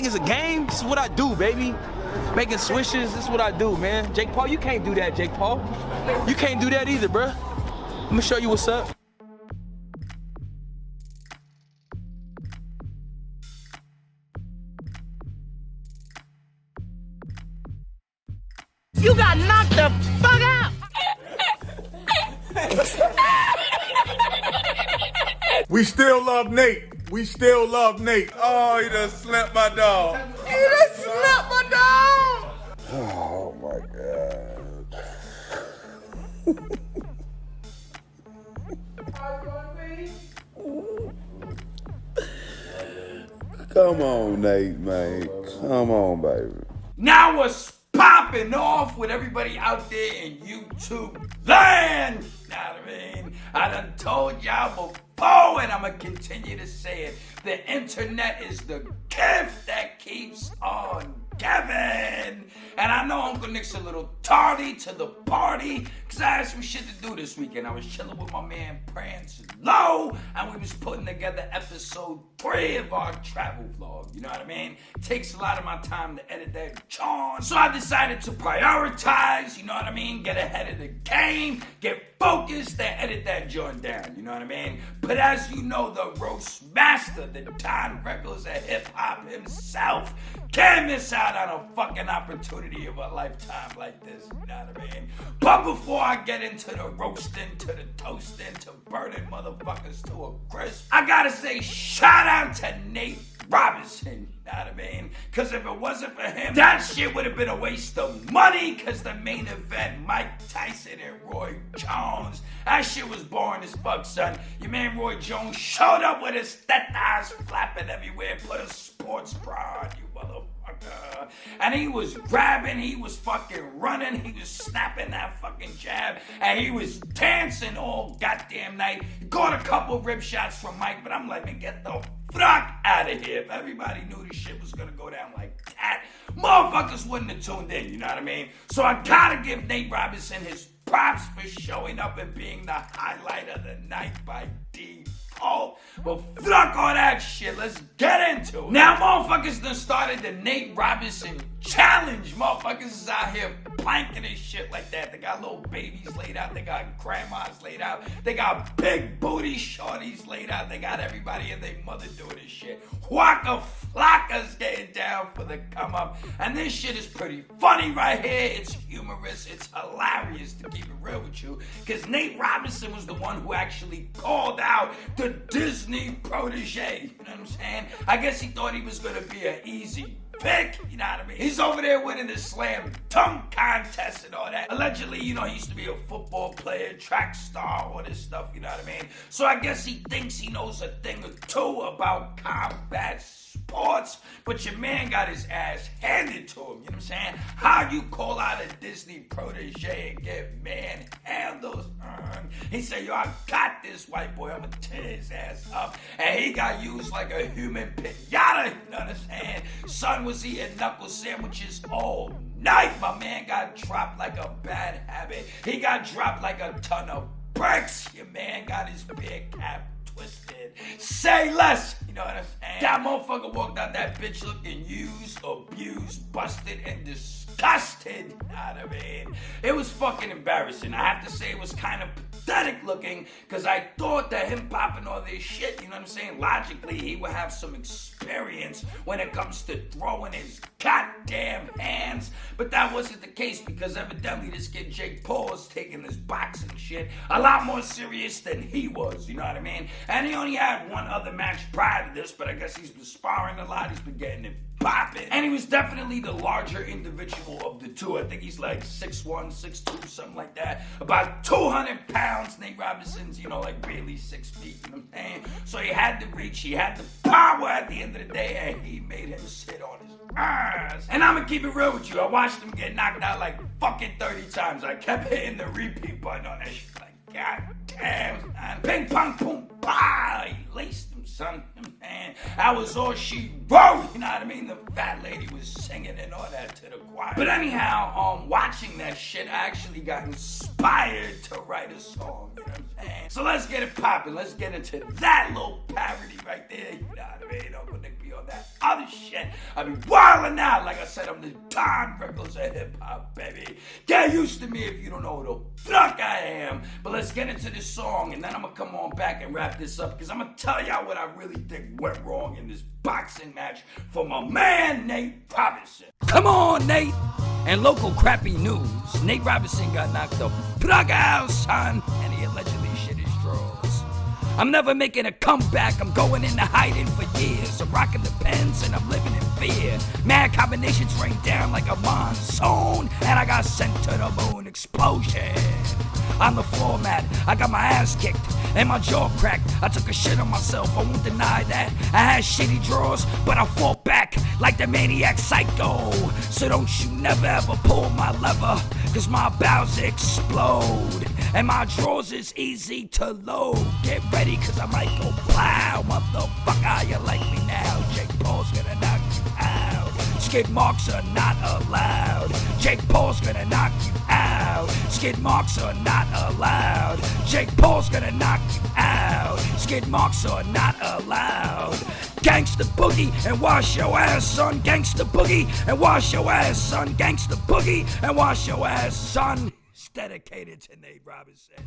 think it's a game. This is what I do, baby. Making swishes, this is what I do, man. Jake Paul, you can't do that, Jake Paul. You can't do that either, bruh. Let me show you what's up. You got knocked the fuck out! We still love Nate. We still love Nate. Oh, he done slapped my dog. He done slapped my dog! Oh my God. Come on, Nate, man. Come on, baby. Now what's popping off with everybody out there in YouTube land? Know what I mean? I done told y'all before, and I'ma continue to say it. The internet is the gift that keeps on giving. And I know Uncle Nick's a little tardy to the party, cause I had some shit to do this weekend. I was chilling with my man Prance Low, and we was putting together episode 3 of our travel vlog. You know what I mean? Takes a lot of my time to edit that John. So I decided to prioritize, you know what I mean? Get ahead of the game, get focused, and edit that joint down, you know what I mean? But as you know, the roast master, the Don Rickles of Hip-Hop himself, can't miss out on a fucking opportunity of a lifetime like this, you know what I mean? But before I get into the roasting, to the toasting, to burning motherfuckers to a crisp, I gotta say shout out to Nate Robinson, you know what I mean? Cause if it wasn't for him, that shit would have been a waste of money, cause the main event, Mike Tyson and Roy Jones, that shit was boring as fuck, son. Your man Roy Jones showed up with his eyes flapping everywhere, put a sports bra on, you motherfucker. And he was grabbing, he was fucking running, he was snapping that fucking jab, and he was dancing all goddamn night. He caught a couple rib shots from Mike, but I'm like, man, get the fuck out of here. If everybody knew this shit was gonna go down like that, motherfuckers wouldn't have tuned in, you know what I mean? So I gotta give Nate Robinson his props for showing up and being the highlight of the night by default. But fuck all that shit, let's get into it. Now motherfuckers done started the Nate Robinson challenge. Motherfuckers is out here planking and shit like that. They got little babies laid out, they got grandmas laid out, they got big booty shorties laid out, they got everybody and their mother doing this shit. Waka Flocka's getting down for the come up. And this shit is pretty funny right here. It's humorous, it's hilarious, to keep it real with you. Cause Nate Robinson was the one who actually called out the Disney protege. You know what I'm saying? I guess he thought he was gonna be an easy pick, you know what I mean? He's over there winning the slam dunk contest and all that. Allegedly, you know, he used to be a football player, track star, all this stuff, you know what I mean? So I guess he thinks he knows a thing or two about combat sports, but your man got his ass handed to him, you know what I'm saying? How you call out a Disney protege and get manhandles? He said, yo, I got this white boy, I'm gonna tear his ass up. And he got used like a human pinata, you know what I'm saying? Son was eating knuckle sandwiches all night. My man got dropped like a bad habit. He got dropped like a ton of bricks. Your man got his big cap twisted. Say less, you know what I'm saying? That motherfucker walked out that bitch looking used, abused, busted, and disgusted. You know what I mean? It was fucking embarrassing. I have to say it was kind of pathetic looking, because I thought that him popping all this shit, you know what I'm saying? Logically, he would have some experience when it comes to throwing his goddamn hands. But that wasn't the case, because evidently this kid Jake Paul is taking this boxing shit a lot more serious than he was, you know what I mean? And he only had one other match prior to this, but I guess he's been sparring a lot, he's been getting it popping. And he was definitely the larger individual of the two. I think he's like 6'1", 6'2", something like that. About 200 pounds. Nate Robinson's, you know, like barely 6 feet, you know what I'm saying? So he had the reach, he had the power at the end of the day, and he made him sit on his ass. And I'ma keep it real with you. I watched him get knocked out like fucking 30 times. I kept hitting the repeat button on that shit like, god damn, man. Ping pong boom, bah! He laced him, son. Man, that was all she wrote. You know what I mean? The fat lady was singing and all that to the choir. But anyhow, watching that shit, I actually got inspired to write a song. You know what I'm saying? So let's get it popping. Let's get into that little parody right there. You know what I mean? Uncle Nick be on that other shit. I be wildin' out. Like I said, I'm the Don Rickles of Hip-Hop, baby. Get used to me if you don't know who the fuck I am. But let's get into this song, and then I'm gonna come on back and wrap this up, because I'm gonna tell y'all what I really think went wrong in this boxing match for my man, Nate Robinson. Come on, Nate. And local crappy news, Nate Robinson got knocked the fuck out, son, and he allegedly shit his drawers. I'm never making a comeback, I'm going into hiding for years. I'm rocking the pens and I'm living in fear. Mad combinations rain down like a monsoon, and I got sent to the moon. Explosion. On the floor mat, I got my ass kicked and my jaw cracked. I took a shit on myself, I won't deny that. I had shitty drawers, but I fought back like the maniac psycho. So don't you never ever pull my lever, cause my bowels explode. And my drawers is easy to load. Get ready, cause I might go plow. Motherfucker, you like me now? Jake Paul's gonna knock you out. Skid marks are not allowed. Jake Paul's gonna knock you out. Skid marks are not allowed. Jake Paul's gonna knock you out. Skid marks are not allowed. Gangsta boogie and wash your ass, son. Gangsta boogie and wash your ass, son. Gangsta boogie and wash your ass, son. It's dedicated to Nate Robinson.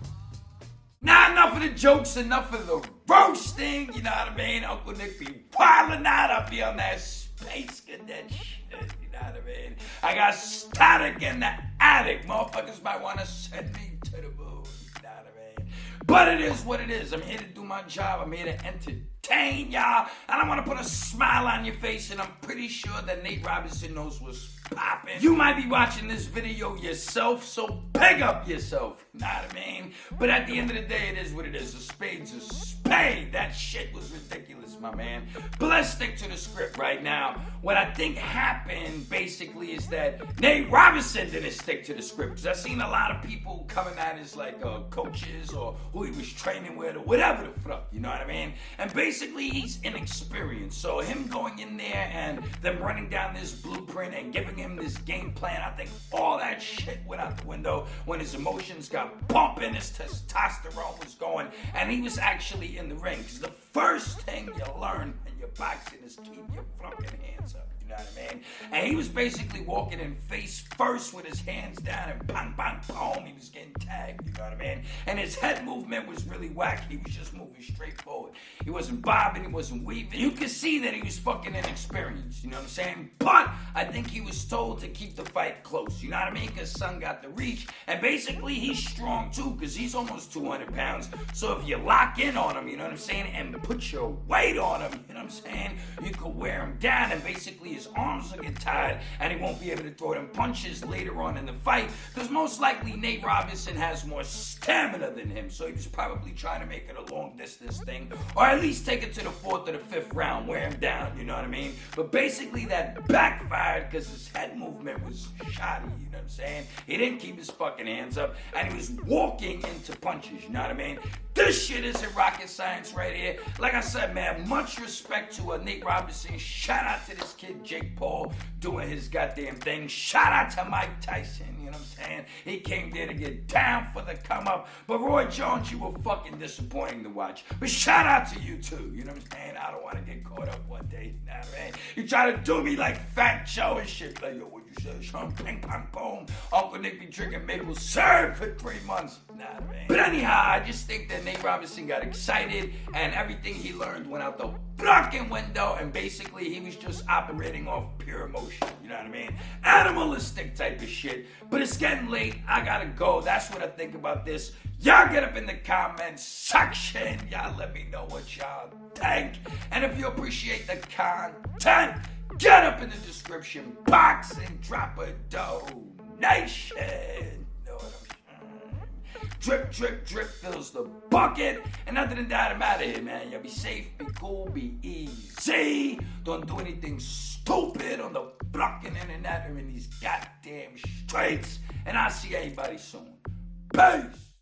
Now enough of the jokes, enough of the roasting, you know what I mean? Uncle Nick be wildin' out, I'll be on that space cadet shit, you know what I mean? I got static in the attic, motherfuckers might wanna send me to the moon, you know what I mean? But it is what it is, I'm here to do my job, I'm here to entertain y'all, and I wanna put a smile on your face, and I'm pretty sure that Nate Robinson knows what's poppin'. You might be watching this video yourself, so pick up yourself, you know what I mean? But at the end of the day, it is what it is. A spade's a spade. That shit was ridiculous, my man. But let's stick to the script right now. What I think happened, basically, is that Nate Robinson didn't stick to the script. Because I've seen a lot of people coming at his, like, coaches or who he was training with or whatever the fuck, you know what I mean? And basically, he's inexperienced. So him going in there and them running down this blueprint and giving him this game plan, I think all that shit went out the window when his emotions got pumping, his testosterone was going, and he was actually in the ring. Because the first thing you learn in your boxing is keep your fucking hands up. You know what I mean? And he was basically walking in face first with his hands down and bang, bang, boom. He was getting tagged, you know what I mean? And his head movement was really whack. He was just moving straight forward. He wasn't bobbing, he wasn't weaving. You could see that he was fucking inexperienced, you know what I'm saying? But I think he was told to keep the fight close, you know what I mean? Because son got the reach. And basically he's strong too, because he's almost 200 pounds. So if you lock in on him, you know what I'm saying, and put your weight on him, you know what I'm saying, you could wear him down, and basically his arms will get tired and he won't be able to throw them punches later on in the fight, because most likely Nate Robinson has more stamina than him, so he was probably trying to make it a long distance thing, or at least take it to the 4th or the 5th round, wear him down, you know what I mean? But basically that backfired because his head movement was shoddy, you know what I'm saying? He didn't keep his fucking hands up, and he was walking into punches, you know what I mean? This shit isn't rocket science right here. Like I said, man, much respect to Nate Robinson. Shout out to this kid, Jake Paul, doing his goddamn thing. Shout out to Mike Tyson, you know what I'm saying? He came there to get down for the come up. But Roy Jones, you were fucking disappointing to watch. But shout out to you too, you know what I'm saying? I don't want to get caught up one day, you know what I mean? You try to do me like Fat Joe and shit. Like, yo, what you say? Sean, ping, pong, boom. Uncle Nick be drinking maple syrup for 3 months. Nah, man. But anyhow, I just think that Nate Robinson got excited and everything he learned went out the fucking window, and basically he was just operating off pure emotion, you know what I mean? Animalistic type of shit. But it's getting late, I gotta go. That's what I think about this. Y'all get up in the comments section. Y'all let me know what y'all think. And if you appreciate the content, get up in the description box and drop a donation. Drip, drip, drip fills the bucket. And other than that, I'm out of here, man. Y'all be safe, be cool, be easy. Don't do anything stupid on the fucking internet or in these goddamn streets. And I'll see everybody soon. Peace.